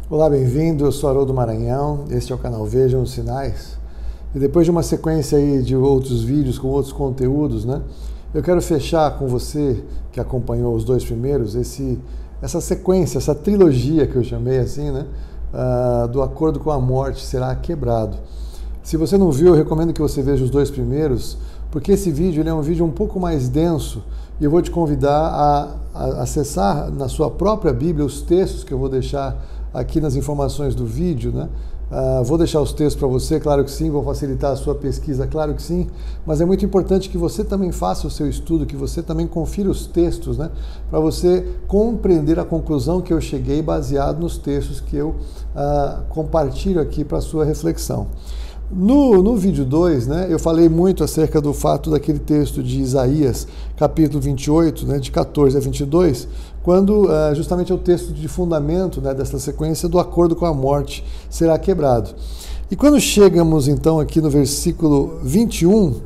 Olá, bem-vindo, eu sou Haroldo Maranhão, este é o canal Vejam os Sinais. E depois de uma sequência aí de outros vídeos com outros conteúdos, né? Eu quero fechar com você, que acompanhou os dois primeiros, essa sequência, essa trilogia que eu chamei assim, né? Do Acordo com a Morte será quebrado. Se você não viu, eu recomendo que você veja os dois primeiros, porque esse vídeo ele é um vídeo um pouco mais denso e eu vou te convidar a acessar na sua própria Bíblia os textos que eu vou deixar aqui nas informações do vídeo, né? Vou deixar os textos para você, claro que sim, vou facilitar a sua pesquisa, claro que sim, mas é muito importante que você também faça o seu estudo, que você também confira os textos, né? Para você compreender a conclusão que eu cheguei baseado nos textos que eu compartilho aqui para a sua reflexão. No vídeo 2, né, eu falei muito acerca do fato daquele texto de Isaías, capítulo 28, né, de 14 a 22, quando justamente é o texto de fundamento, né, dessa sequência do acordo com a morte será quebrado. E quando chegamos então aqui no versículo 21,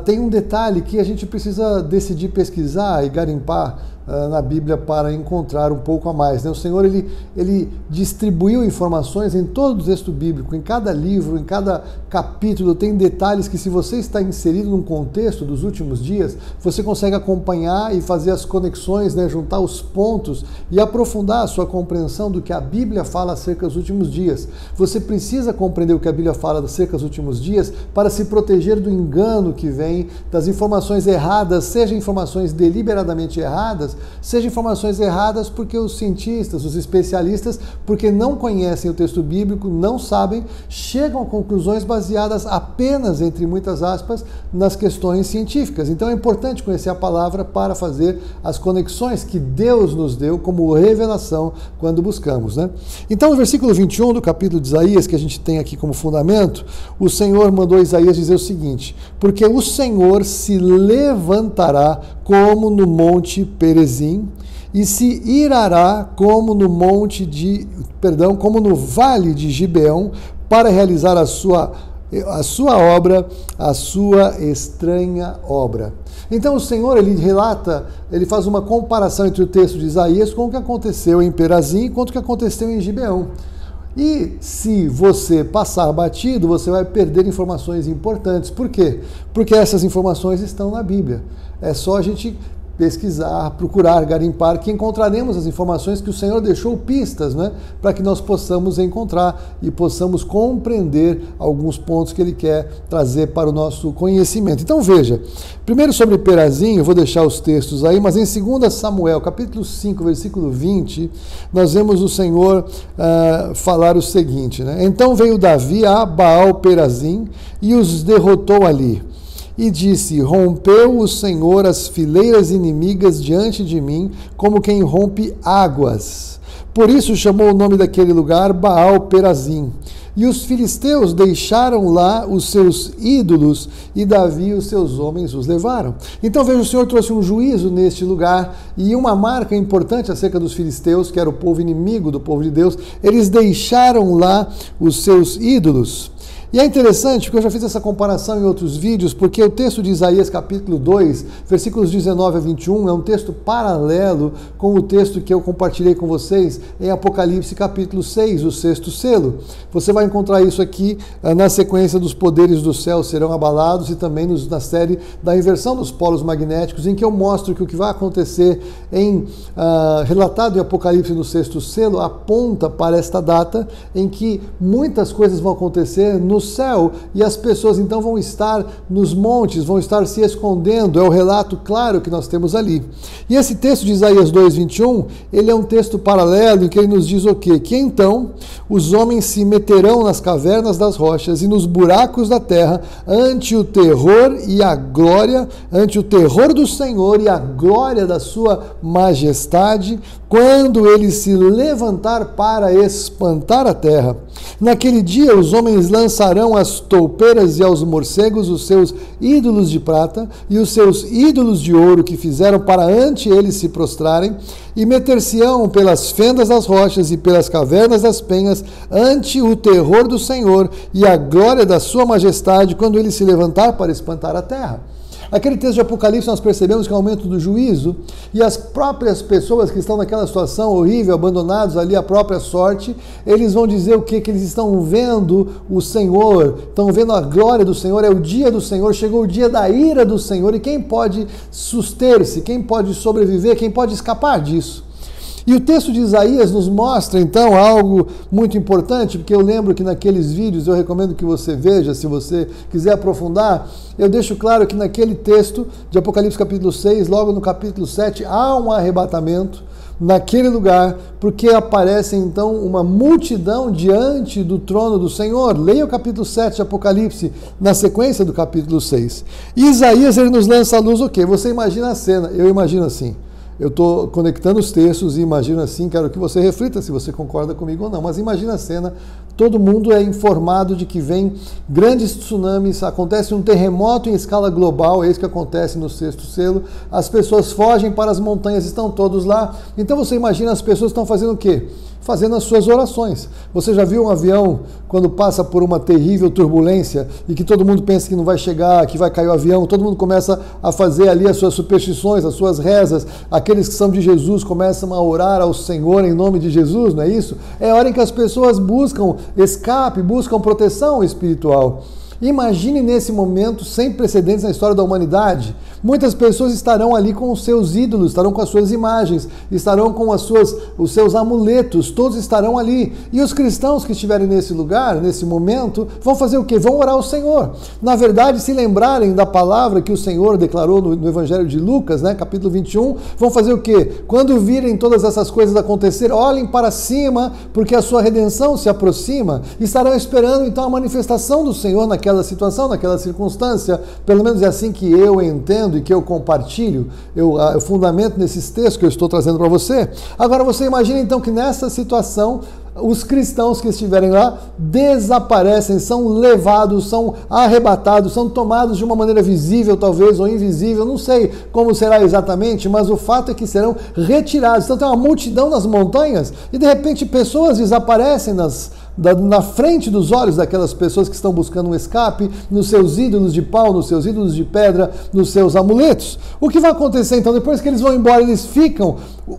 tem um detalhe que a gente precisa decidir pesquisar e garimpar na Bíblia para encontrar um pouco a mais, né? O Senhor ele distribuiu informações em todo o texto bíblico, em cada livro, em cada capítulo, tem detalhes que, se você está inserido num contexto dos últimos dias, você consegue acompanhar e fazer as conexões, né? Juntar os pontos e aprofundar a sua compreensão do que a Bíblia fala acerca dos últimos dias. Você precisa compreender o que a Bíblia fala acerca dos últimos dias para se proteger do engano que vem, das informações erradas, seja informações deliberadamente erradas, seja informações erradas porque os cientistas, os especialistas, porque não conhecem o texto bíblico, não sabem, chegam a conclusões baseadas apenas, entre muitas aspas, nas questões científicas. Então é importante conhecer a palavra para fazer as conexões que Deus nos deu como revelação quando buscamos, né? Então no versículo 21 do capítulo de Isaías, que a gente tem aqui como fundamento, o Senhor mandou Isaías dizer o seguinte: porque o Senhor se levantará como no monte Perizim, e se irará como no como no vale de Gibeão, para realizar a sua obra, a sua estranha obra. Então o Senhor, ele relata, ele faz uma comparação entre o texto de Isaías com o que aconteceu em Perazim e com o que aconteceu em Gibeão. E se você passar batido, você vai perder informações importantes. Por quê? Porque essas informações estão na Bíblia. É só a gente pesquisar, procurar, garimpar, que encontraremos as informações que o Senhor deixou pistas, né, para que nós possamos encontrar e possamos compreender alguns pontos que Ele quer trazer para o nosso conhecimento. Então veja, primeiro sobre Perazim, eu vou deixar os textos aí, mas em 2 Samuel, capítulo 5, versículo 20, nós vemos o Senhor falar o seguinte, né? Então veio Davi a Baal Perazim e os derrotou ali. E disse: rompeu o Senhor as fileiras inimigas diante de mim, como quem rompe águas. Por isso chamou o nome daquele lugar Baal Perazim. E os filisteus deixaram lá os seus ídolos, e Davi e os seus homens os levaram. Então veja, o Senhor trouxe um juízo neste lugar, e uma marca importante acerca dos filisteus, que era o povo inimigo do povo de Deus. Eles deixaram lá os seus ídolos. E é interessante, porque eu já fiz essa comparação em outros vídeos, porque o texto de Isaías capítulo 2, versículos 19 a 21, é um texto paralelo com o texto que eu compartilhei com vocês em Apocalipse capítulo 6, o sexto selo. Você vai encontrar isso aqui na sequência dos poderes do céu serão abalados, e também na série da inversão dos polos magnéticos, em que eu mostro que o que vai acontecer relatado em Apocalipse no sexto selo aponta para esta data em que muitas coisas vão acontecer no céu, e as pessoas então vão estar nos montes, vão estar se escondendo. É o relato claro que nós temos ali. E esse texto de Isaías 2:21, ele é um texto paralelo em que ele nos diz o quê? Que então os homens se meterão nas cavernas das rochas e nos buracos da terra ante o terror e a glória, ante o terror do Senhor e a glória da sua majestade, quando ele se levantar para espantar a terra. Naquele dia os homens lançarão às toupeiras e aos morcegos os seus ídolos de prata e os seus ídolos de ouro que fizeram para ante eles se prostrarem, e meter-se-ão pelas fendas das rochas e pelas cavernas das penhas ante o terror do Senhor e a glória da sua majestade, quando ele se levantar para espantar a terra. Aquele texto de Apocalipse nós percebemos que é o momento do juízo, e as próprias pessoas que estão naquela situação horrível, abandonados ali à própria sorte, eles vão dizer o quê? Que eles estão vendo o Senhor, estão vendo a glória do Senhor, é o dia do Senhor, chegou o dia da ira do Senhor, e quem pode suster-se, quem pode sobreviver, quem pode escapar disso? E o texto de Isaías nos mostra, então, algo muito importante, porque eu lembro que naqueles vídeos, eu recomendo que você veja, se você quiser aprofundar, eu deixo claro que naquele texto de Apocalipse capítulo 6, logo no capítulo 7, há um arrebatamento naquele lugar, porque aparece então uma multidão diante do trono do Senhor. Leia o capítulo 7 de Apocalipse, na sequência do capítulo 6. E Isaías, ele nos lança à luz o quê? Você imagina a cena, eu imagino assim. Eu estou conectando os textos e imagino assim, quero que você reflita se você concorda comigo ou não, mas imagina a cena, todo mundo é informado de que vem grandes tsunamis, acontece um terremoto em escala global, é isso que acontece no sexto selo, as pessoas fogem para as montanhas, estão todos lá, então você imagina as pessoas estão fazendo o quê? Fazendo as suas orações. Você já viu um avião quando passa por uma terrível turbulência e que todo mundo pensa que não vai chegar, que vai cair o avião, todo mundo começa a fazer ali as suas superstições, as suas rezas, aqueles que são de Jesus começam a orar ao Senhor em nome de Jesus, não é isso? É a hora em que as pessoas buscam escape, buscam proteção espiritual. Imagine nesse momento sem precedentes na história da humanidade. Muitas pessoas estarão ali com os seus ídolos, estarão com as suas imagens, estarão com os seus amuletos, todos estarão ali. E os cristãos que estiverem nesse lugar, nesse momento, vão fazer o quê? Vão orar ao Senhor. Na verdade, se lembrarem da palavra que o Senhor declarou no Evangelho de Lucas, né, capítulo 21, vão fazer o quê? Quando virem todas essas coisas acontecer, olhem para cima, porque a sua redenção se aproxima. Estarão esperando então a manifestação do Senhor naquela situação, naquela circunstância. Pelo menos é assim que eu entendo e que eu compartilho, eu fundamento nesses textos que eu estou trazendo para você. Agora você imagina então que nessa situação os cristãos que estiverem lá desaparecem, são levados, são arrebatados, são tomados de uma maneira visível talvez ou invisível, não sei como será exatamente, mas o fato é que serão retirados. Então tem uma multidão nas montanhas e de repente pessoas desaparecem na frente dos olhos daquelas pessoas que estão buscando um escape, nos seus ídolos de pau, nos seus ídolos de pedra, nos seus amuletos. O que vai acontecer então? Depois que eles vão embora, eles ficam.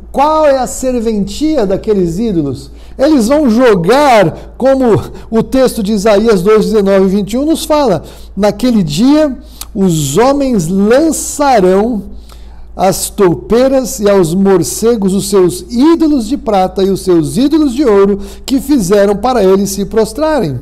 Qual é a serventia daqueles ídolos? Eles vão jogar, como o texto de Isaías 2, 19 e 21 nos fala, naquele dia os homens lançarão às toupeiras e aos morcegos os seus ídolos de prata e os seus ídolos de ouro que fizeram para eles se prostrarem.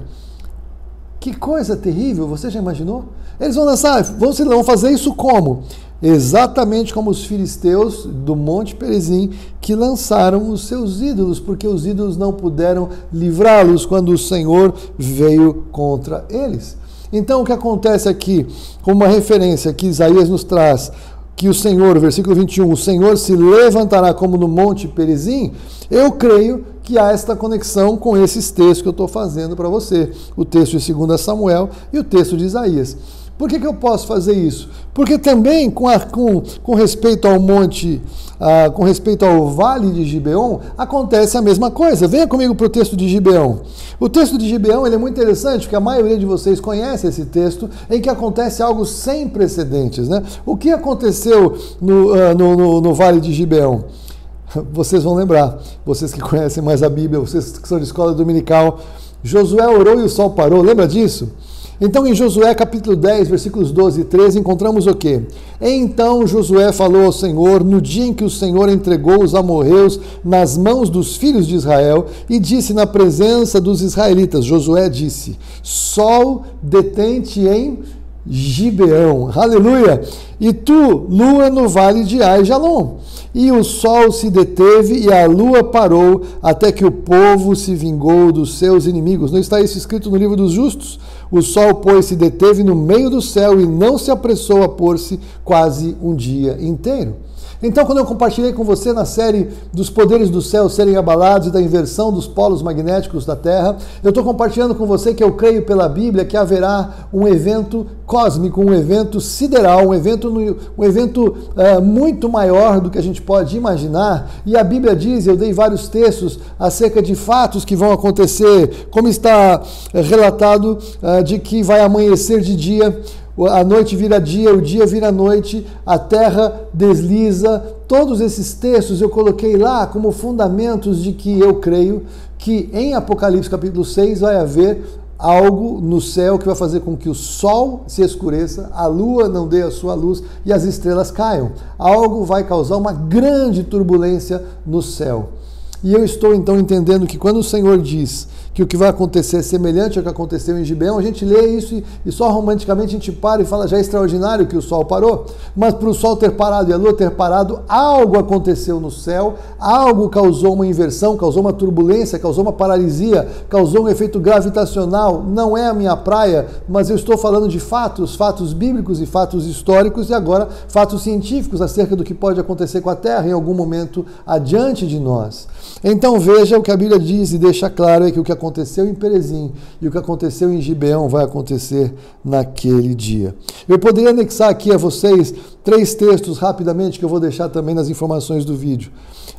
Que coisa terrível, você já imaginou? Eles vão lançar, vão fazer isso como? Exatamente como os filisteus do Monte Perizim que lançaram os seus ídolos, porque os ídolos não puderam livrá-los quando o Senhor veio contra eles. Então o que acontece aqui, como uma referência que Isaías nos traz, que o Senhor, versículo 21, o Senhor se levantará como no Monte Perizim, eu creio que há esta conexão com esses textos que eu estou fazendo para você, o texto de 2 Samuel e o texto de Isaías. Por que eu posso fazer isso? Porque também com respeito ao monte, com respeito ao vale de Gibeon, acontece a mesma coisa. Venha comigo para o texto de Gibeon. O texto de Gibeon ele é muito interessante, porque a maioria de vocês conhece esse texto, em que acontece algo sem precedentes, né? O que aconteceu no vale de Gibeon? Vocês vão lembrar, vocês que conhecem mais a Bíblia, vocês que são de escola dominical, Josué orou e o sol parou, lembra disso? Então em Josué capítulo 10, versículos 12 e 13, encontramos o quê? Então Josué falou ao Senhor, no dia em que o Senhor entregou os amorreus nas mãos dos filhos de Israel, e disse na presença dos israelitas, Josué disse, sol detente em Gibeão, aleluia, e tu, lua no vale de Aijalon. E o sol se deteve e a lua parou, até que o povo se vingou dos seus inimigos. Não está isso escrito no livro dos justos? O sol, pois, se deteve no meio do céu e não se apressou a pôr-se quase um dia inteiro. Então, quando eu compartilhei com você na série dos poderes do céu serem abalados e da inversão dos polos magnéticos da Terra, eu estou compartilhando com você que eu creio pela Bíblia que haverá um evento cósmico, um evento sideral, um evento muito maior do que a gente pode imaginar. E a Bíblia diz, eu dei vários textos acerca de fatos que vão acontecer, como está relatado de que vai amanhecer de dia, a noite vira dia, o dia vira noite, a terra desliza. Todos esses textos eu coloquei lá como fundamentos de que eu creio que em Apocalipse capítulo 6 vai haver algo no céu que vai fazer com que o sol se escureça, a lua não dê a sua luz e as estrelas caiam. Algo vai causar uma grande turbulência no céu. E eu estou então entendendo que quando o Senhor diz que o que vai acontecer é semelhante ao que aconteceu em Gibeão, a gente lê isso e só romanticamente a gente para e fala, já é extraordinário que o sol parou, mas para o sol ter parado e a lua ter parado, algo aconteceu no céu, algo causou uma inversão, causou uma turbulência, causou uma paralisia, causou um efeito gravitacional. Não é a minha praia, mas eu estou falando de fatos, fatos bíblicos e fatos históricos e agora fatos científicos acerca do que pode acontecer com a Terra em algum momento adiante de nós. Então veja o que a Bíblia diz e deixa claro é que o que aconteceu em Perezim e o que aconteceu em Gibeão vai acontecer naquele dia. Eu poderia anexar aqui a vocês 3 textos rapidamente que eu vou deixar também nas informações do vídeo.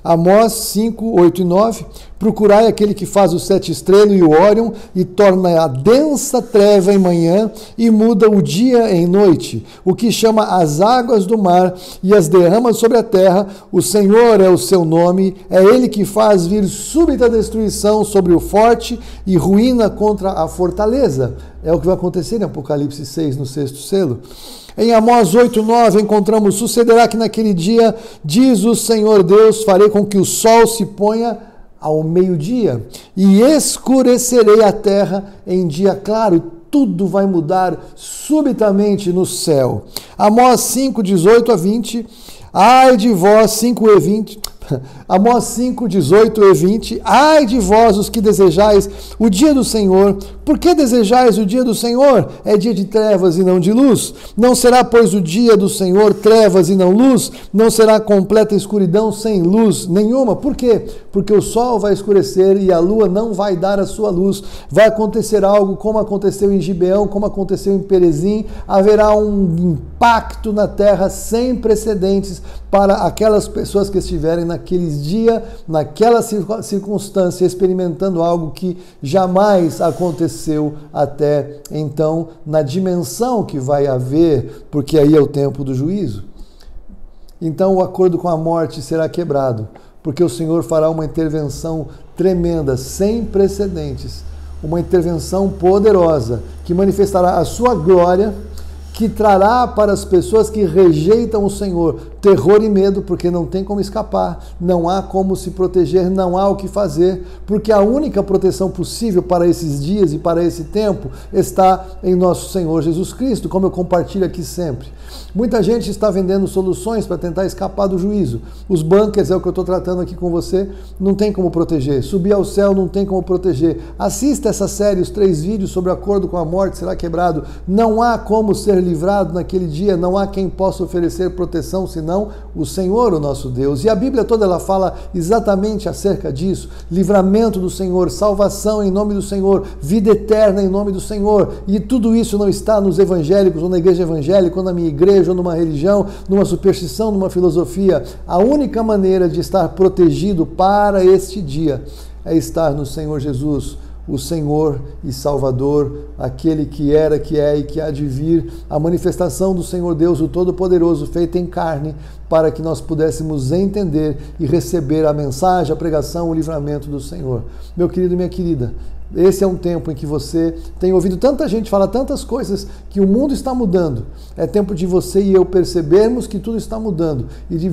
Amós 5, 8 e 9, procurai aquele que faz o 7 estrelas e o Órion e torna a densa treva em manhã e muda o dia em noite, o que chama as águas do mar e as derrama sobre a terra, o Senhor é o seu nome, é ele que faz vir súbita destruição sobre o forte e ruína contra a fortaleza. É o que vai acontecer em Apocalipse 6, no 6º selo. Em Amós 8:9 encontramos, sucederá que naquele dia, diz o Senhor Deus, farei com que o sol se ponha ao meio-dia e escurecerei a terra em dia claro. Tudo vai mudar subitamente no céu. Amós 5:18 a 20, ai de vós, 5 e 20... Amós 5, 18 e 20, ai de vós os que desejais o dia do Senhor. Por que desejais o dia do Senhor? É dia de trevas e não de luz. Não será, pois, o dia do Senhor trevas e não luz? Não será completa escuridão sem luz nenhuma? Por quê? Porque o sol vai escurecer e a lua não vai dar a sua luz. Vai acontecer algo como aconteceu em Gibeão, como aconteceu em Perezim. Haverá um impacto na terra sem precedentes para aquelas pessoas que estiverem naqueles dias, naquela circunstância, experimentando algo que jamais aconteceu até então, na dimensão que vai haver, porque aí é o tempo do juízo. Então o acordo com a morte será quebrado, porque o Senhor fará uma intervenção tremenda, sem precedentes, uma intervenção poderosa, que manifestará a sua glória, que trará para as pessoas que rejeitam o Senhor terror e medo, porque não tem como escapar, não há como se proteger, não há o que fazer, porque a única proteção possível para esses dias e para esse tempo está em nosso Senhor Jesus Cristo, como eu compartilho aqui sempre. Muita gente está vendendo soluções para tentar escapar do juízo. Os bunkers, é o que eu estou tratando aqui com você, não tem como proteger. Subir ao céu não tem como proteger. Assista essa série, os 3 vídeos sobre o acordo com a morte será quebrado. Não há como ser livrado naquele dia, não há quem possa oferecer proteção senão o Senhor, o nosso Deus. E a Bíblia toda ela fala exatamente acerca disso. Livramento do Senhor, salvação em nome do Senhor, vida eterna em nome do Senhor. E tudo isso não está nos evangélicos, ou na igreja evangélica, ou na minha igreja, ou numa religião, numa superstição, numa filosofia. A única maneira de estar protegido para este dia é estar no Senhor Jesus, o Senhor e Salvador, aquele que era, que é e que há de vir, a manifestação do Senhor Deus, o Todo-Poderoso, feita em carne, para que nós pudéssemos entender e receber a mensagem, a pregação, o livramento do Senhor. Meu querido e minha querida, esse é um tempo em que você tem ouvido tanta gente falar tantas coisas, que o mundo está mudando. É tempo de você e eu percebermos que tudo está mudando e de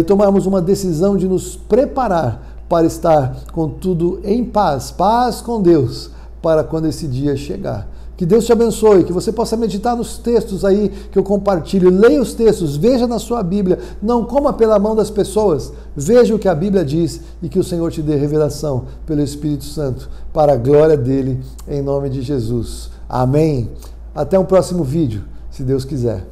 tomarmos uma decisão de nos preparar para estar com tudo em paz, paz com Deus, para quando esse dia chegar. Que Deus te abençoe, que você possa meditar nos textos aí que eu compartilho. Leia os textos, veja na sua Bíblia, não coma pela mão das pessoas, veja o que a Bíblia diz e que o Senhor te dê revelação pelo Espírito Santo, para a glória dele, em nome de Jesus. Amém. Até um próximo vídeo, se Deus quiser.